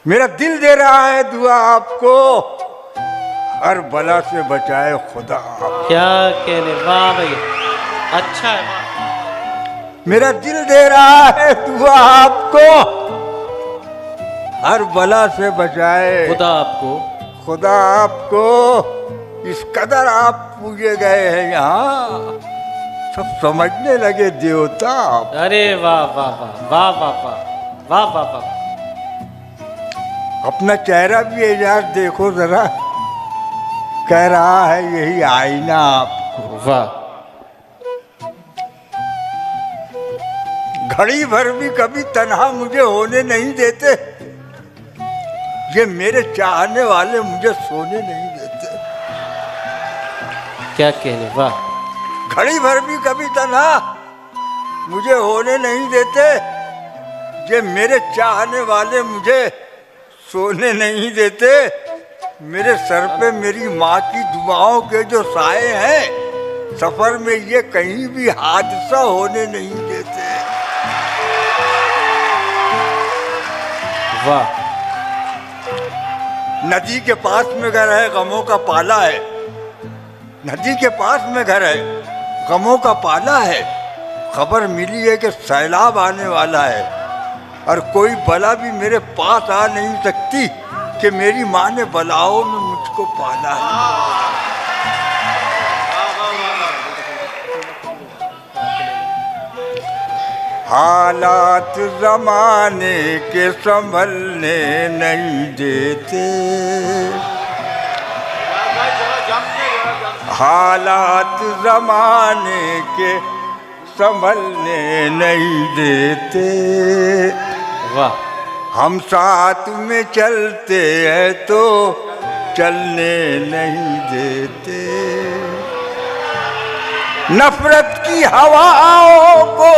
मेरा दिल दे रहा है दुआ आपको, हर बला से बचाए खुदा आप। क्या कहने, वाह भैया, अच्छा है वाह। मेरा दिल दे रहा है दुआ आपको, हर बला से बचाए खुदा आपको। खुदा आपको। इस कदर आप पूजे गए हैं यहाँ, सब समझने लगे देवता आप। अरे वाह वाह वाह वाह वाह वाह वाह वाह वाह। अपना चेहरा भी एजाज देखो जरा, कह रहा है यही आईना आपको। वाह। घड़ी भर भी कभी तन्हा मुझे होने नहीं देते, ये मेरे चाहने वाले मुझे सोने नहीं देते। क्या कहने, वाह। घड़ी भर भी कभी तन्हा मुझे होने नहीं देते, ये मेरे चाहने वाले मुझे सोने नहीं देते। मेरे सर पे मेरी माँ की दुआओं के जो साए हैं, सफर में ये कहीं भी हादसा होने नहीं देते। वाह। नदी के पास में घर है, गमों का पाला है। नदी के पास में घर है, गमों का पाला है। खबर मिली है कि सैलाब आने वाला है, और कोई बला भी मेरे पास आ नहीं सकती कि मेरी माँ ने बलाओं में मुझको पाला है। हालात जमाने के संभलने नहीं देते, हालात जमाने के संभलने नहीं देते। वाह। हम साथ में चलते हैं तो चलने नहीं देते। नफरत की हवाओं को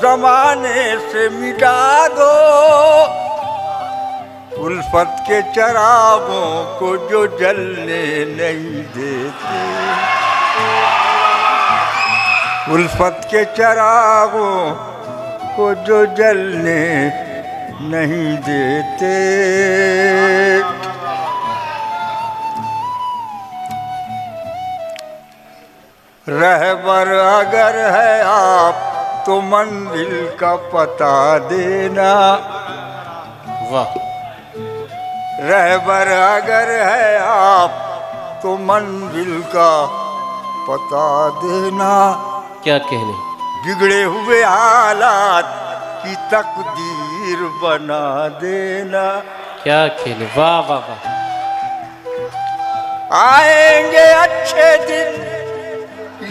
जमाने से मिटा दो, उल्फत के चरागों को जो जलने नहीं देते। उल्फत के चरागों को जो जलने नहीं देते। रहबर अगर है आप तो मंजिल का पता देना। वाह। रहबर अगर है आप तो मंजिल का पता देना। क्या कहने। बिगड़े हुए हालात की तकदीर बना देना। क्या कहने, वाह वाह वाह। आएंगे अच्छे दिन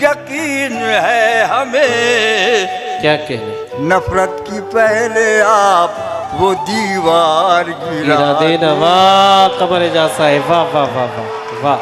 यकीन है हमें। क्या कहने। नफरत की पहले आप वो दीवार गिरा देना। वाह कमर एजाज साहिब, वाह वाह वाह वाह वाह।